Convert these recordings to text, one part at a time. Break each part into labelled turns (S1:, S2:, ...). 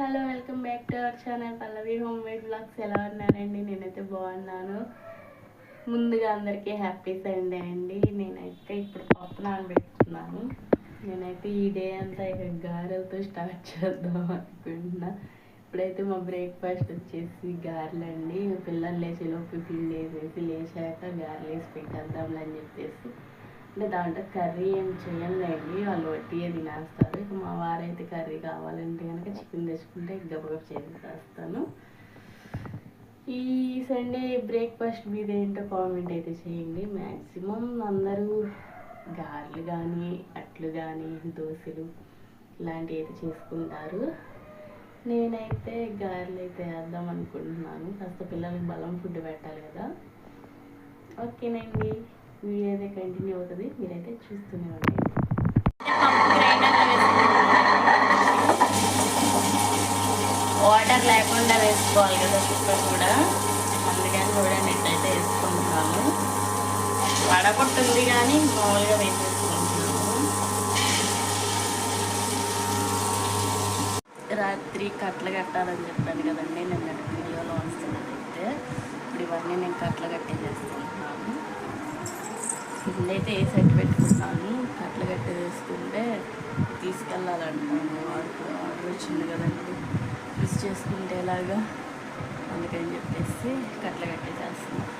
S1: Hello welcome back to our channel Pallavi homemade blogs. ఎలా ఉన్నారండి? నేనైతే బాగున్నాను. ముందుగా అందరికీ హ్యాపీ సండే అండి. నేనైతే ఇప్పుడు పప్పు నానబెట్టుకున్నాను. నేనైతే ఈ డే అంతా ఇక గారెలతో స్టార్ట్ చేద్దాం అనుకుంటున్నా. ఇప్పుడైతే మా బ్రేక్ఫాస్ట్ వచ్చేసి గారెలండి. పిల్లలు లేచేలోపు పిండి వేసేసి లేచాక గారెలు వేసి పెట్టేద్దాంలే అని చెప్పేసి, అంటే దాంట్లో కర్రీ ఏం చేయాలండి, వాళ్ళు వట్టిగా తినేస్తారు. ఇక మా వారైతే కర్రీ కావాలంటే కనుక చికెన్ తెచ్చుకుంటే గబగబ చేసేస్తాను. ఈ సండే బ్రేక్ఫాస్ట్ మీద ఏంటో కామెంట్ అయితే చేయండి. మ్యాక్సిమం అందరూ గారెలు కానీ అట్లు కానీ దోశలు ఇలాంటివి అయితే చేసుకుంటారు. నేనైతే గారెలు అయితే వేద్దాం అనుకుంటున్నాను. కాస్త పిల్లలకి బలం ఫుడ్ పెట్టాలి కదా. ఓకేనండి, వీడియో అయితే కంటిన్యూ అవుతుంది, మీరైతే చూస్తూనే ఉండండి. వాటర్ లేకుండా వేసుకోవాలి కదా కుక్కర్ కూడా, అందుకని చూడండి ఇట్లయితే వేసుకుంటున్నాను. వడగొట్టుంది కానీ మామూలుగా వేసేసుకుంటున్నాను. రాత్రి కట్టలు కట్టాలని చెప్పాను కదండి నిన్న వీడియోలో వస్తున్నదైతే. ఇప్పుడు ఇవన్నీ నేను కట్టలు కట్టేసేసుకుంటున్నాను. ఇదైతే ఏ సెట్ పెట్టుకున్నాను. కట్టలు కట్టి వేసుకుంటే తీసుకెళ్ళాలంటాను. ఆర్డర్ వచ్చింది కదండి, మిస్ చేసుకుంటే ఎలాగా, అందుకని చెప్పేసి కట్టలు కట్టేసేస్తున్నాను.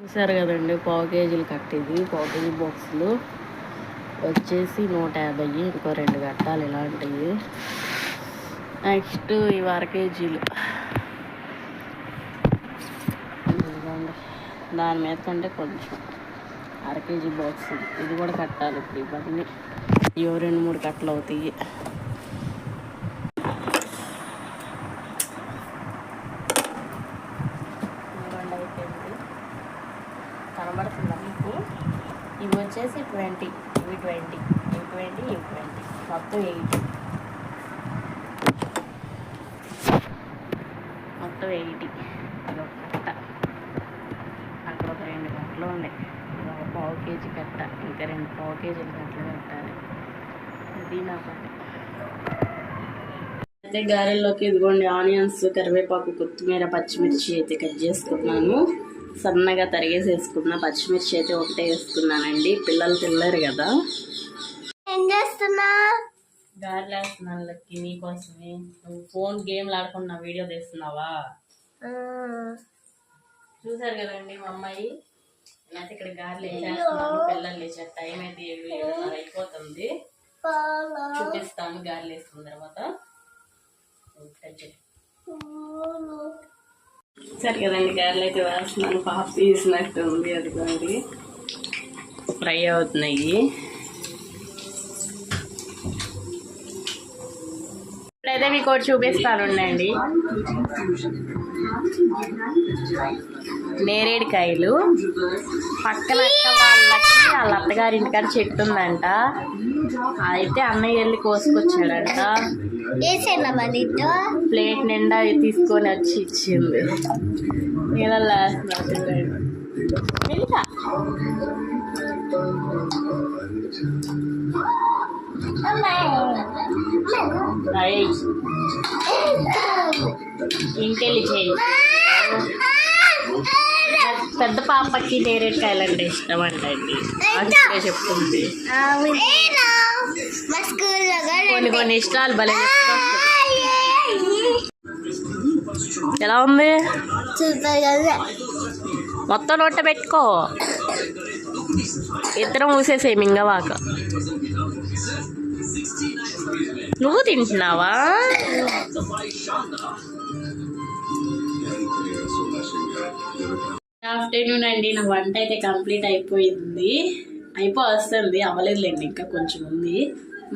S1: చూసారు కదండి, పావు కేజీలు కట్టేది. పావు కేజీ బాక్సులు వచ్చేసి 150. ఇంకో 2 కట్టాలి ఇలాంటివి. నెక్స్ట్ ఇవి 1/2 కేజీలు. దాని మీద కంటే కొంచెం 1/2 కేజీ బాక్స్ ఇది కూడా కట్టాలి. ఇప్పుడు ఇవన్నీ ఇవో 2-3 కట్టలు అవుతాయి. కనబడుతుందా మీకు? ఇవి వచ్చేసి 20, ఇవి 20, ఇవి 20, ఇవి 20, మొత్తం 80. మొత్తం 80. అదొక కట్ట. అక్కడ ఒక 2 కట్టలు ఉన్నాయి. ఒక పావు కేజీ కట్ట, ఇంకా 2 పావు కేజీల కట్టలు కట్టాలి. అది నా పని. అయితే గారెల్లోకి ఇదిగోండి ఆనియన్స్, కరివేపాకు, కొత్తిమీర, పచ్చిమిర్చి అయితే కట్ చేసుకున్నాను. సన్నగా తరిగేసేసుకున్నా. పచ్చిమిర్చి అయితే ఒకటే వేసుకున్నానండి, పిల్లలు తినలేరు కదా. ఏం చేస్తున్నా? గారెలు వేస్తున్నాను లక్కి, నీకోసమే. నువ్వు ఫోన్ గేమ్లు ఆడుకున్నా వీడియో తీస్తున్నావా? చూసారు కదండి మా అమ్మాయి. అయితే ఇక్కడ గారెలు వేసేస్తున్నాను. పిల్లలు లేచారు. టైం అయితే 7:30 అయిపోతుంది. చూపిస్తాను గారెలు వేసుకున్న తర్వాత. సరే కదండి, గారెలు అయితే వేస్తున్నాను. పాప తీసినట్టు ఉంది, అదిగోండి ఫ్రై అవుతున్నాయి. ఇప్పుడైతే మీకు ఒకటి చూపిస్తాను ఉండండి. నేరేడుకాయలు పక్కన వాళ్ళ అత్తగారి ఇంటికాడ చెట్టు ఉందంట. అయితే అన్నయ్య వెళ్ళి కోసుకొచ్చాడంట. ప్లేట్ నిండా తీసుకొని వచ్చి ఇచ్చింది. నీళ్ళల్లో వేస్తున్నాడు. ఇంకెళ్ళి చేయి. పెద్ద పాపకి నేరేడుకాయలు అంటే ఇష్టం అంటండి, చెప్తుంది. కొన్ని ఇష్టాలు భలే ఎలా ఉంది మొత్తం నోట పెట్టుకో ఇద్దరం మూసేసే మింగవాక నువ్వు తింటున్నావా ఆఫ్టర్నూన్ అండి నా వంట అయితే కంప్లీట్ అయిపోయింది వస్తుంది అవ్వలేదులేండి ఇంకా కొంచెం ఉంది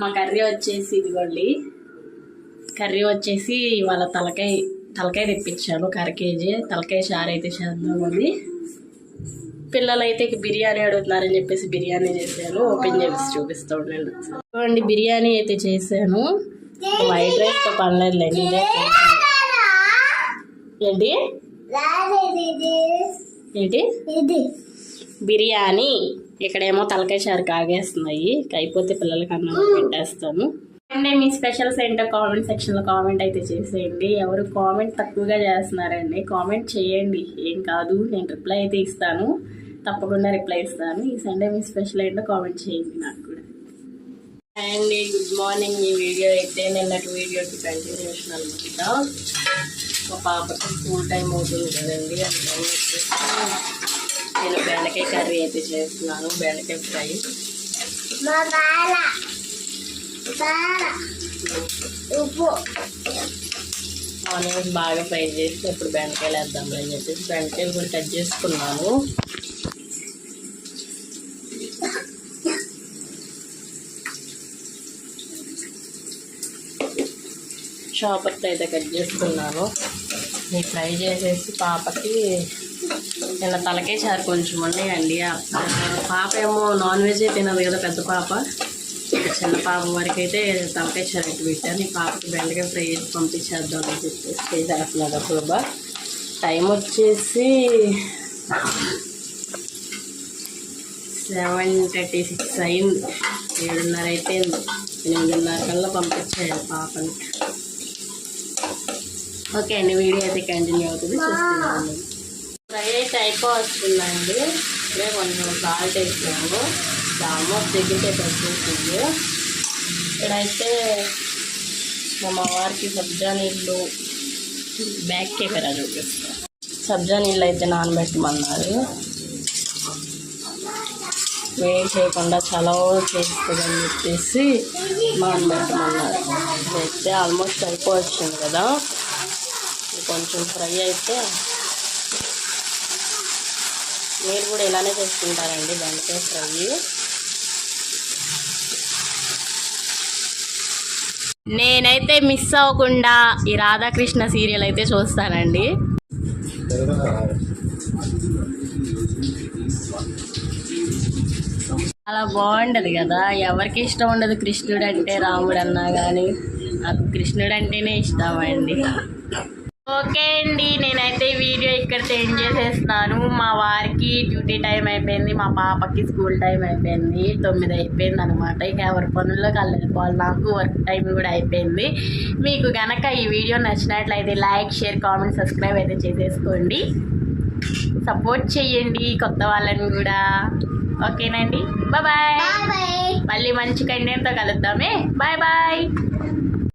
S1: మా కర్రీ వచ్చేసి ఇదిగోండి కర్రీ వచ్చేసి ఇవాళ తలకాయ తెప్పించాను 1/2 కేజీ తలకాయ చారు అయితే చేద్దామండి పిల్లలు అయితే బిర్యానీ అడుగుతున్నారని చెప్పేసి బిర్యానీ చేశాను ఓపెన్ చేసి చూపిస్తూ ఉండండి చూడండి బిర్యానీ అయితే చేశాను వైట్ రైస్తో పనిలేదులేండి ఇదే ఏంటి బిర్యానీ ఇక్కడేమో తలకాయ చారు కాగేస్తున్నాయి అయిపోతే పిల్లలకి అన్నం పెట్టేస్తాను అండి మీ స్పెషల్స్ ఏంటో కామెంట్ సెక్షన్లో కామెంట్ అయితే చేసేయండి ఎవరు కామెంట్ తక్కువగా చేస్తున్నారండి కామెంట్ చేయండి ఏం కాదు నేను రిప్లై అయితే ఇస్తాను తప్పకుండా రిప్లై ఇస్తాను ఈ సండే మీ స్పెషల్ ఏంటో కామెంట్ చేయండి నాకు కూడా అండి గుడ్ మార్నింగ్ ఈ వీడియో అయితే నిన్నటి వీడియోకి కంటిన్యూషన్ అనమాట మా పాపకి స్కూల్ టైం అవుతుంది కదండి అందుకని వచ్చేసి నేను బెండకాయ కర్రీ అయితే చేస్తున్నాను బెండకాయ ఫ్రై ఆనియన్స్ బాగా ఫ్రై చేసి ఇప్పుడు బెండకాయలు వేద్దాం అని చెప్పేసి బెండకాయలు కూడా కట్ చేసుకున్నాను చాపర్తో అయితే కట్ చేసుకున్నాను ఈ ఫ్రై చేసేసి పాపకి నిన్న తలకాయ చారు కొంచెం ఉన్నాయండి పాప ఏమో నాన్ వెజ్ తినదు కదా పెద్ద పాప చిన్న పాప వరకు అయితే తలకాయ చారు అయితే పెట్టాను ఈ పాపకి బెండకాయ ఫ్రై చేసి పంపించేద్దాం అని చెప్పేసి చేసేస్తున్నాడు అప్పుడు టైం వచ్చేసి 7:36 అయింది 7:30 అయిపోయింది 8:30 కల్లా పంపించేయాలి పాపని ఓకే అండి వీడియో అయితే కంటిన్యూ అవుతుంది చూస్తున్నాను ఫ్రై అయితే అయిపోతుందండి ఇప్పుడే కొంచెం సాల్ట్ వేసాము ఆల్మోస్ట్ దగ్గరికి అయితే వచ్చేసింది ఇక్కడైతే మా వారికి సబ్జా నీళ్ళు బ్యాక్ కెమెరా చూపిస్తాను సబ్జా నీళ్ళు అయితే నానబెట్టమన్నారు వేడి చేయకుండా చలవ చేస్తుందని చెప్పేసి నానబెట్టమన్నారు అయితే ఆల్మోస్ట్ అయిపోవచ్చింది కదా కొంచెం ఫ్రై అయితే మీరు కూడా ఇలానే చేసుకుంటారండి బెండకాయ ఫ్రై నేనైతే మిస్ అవ్వకుండా ఈ రాధాకృష్ణ సీరియల్ అయితే చూస్తానండి చాలా బాగుండదు కదా ఎవరికి ఇష్టం ఉండదు కృష్ణుడు అంటే రాముడు అన్నా కానీ నాకు కృష్ణుడు అంటేనే ఇష్టం అండి ఓకే అండి నేనైతే వీడియో ఇక్కడ చేంజ్ చేసేస్తున్నాను మా వారికి డ్యూటీ టైం అయిపోయింది మా పాపకి స్కూల్ టైం అయిపోయింది 9 అయిపోయింది అనమాట ఇక ఎవరి పనుల్లోకి వెళ్ళిపోవాలి నాకు వర్క్ టైం కూడా అయిపోయింది మీకు కనుక ఈ వీడియో నచ్చినట్లయితే లైక్ షేర్ కామెంట్ సబ్స్క్రైబ్ అయితే చేసేసుకోండి సపోర్ట్ చేయండి కొత్త వాళ్ళని కూడా ఓకేనండి బాయ్ మళ్ళీ మంచి కంటెంట్తో కలుద్దామే బాయ్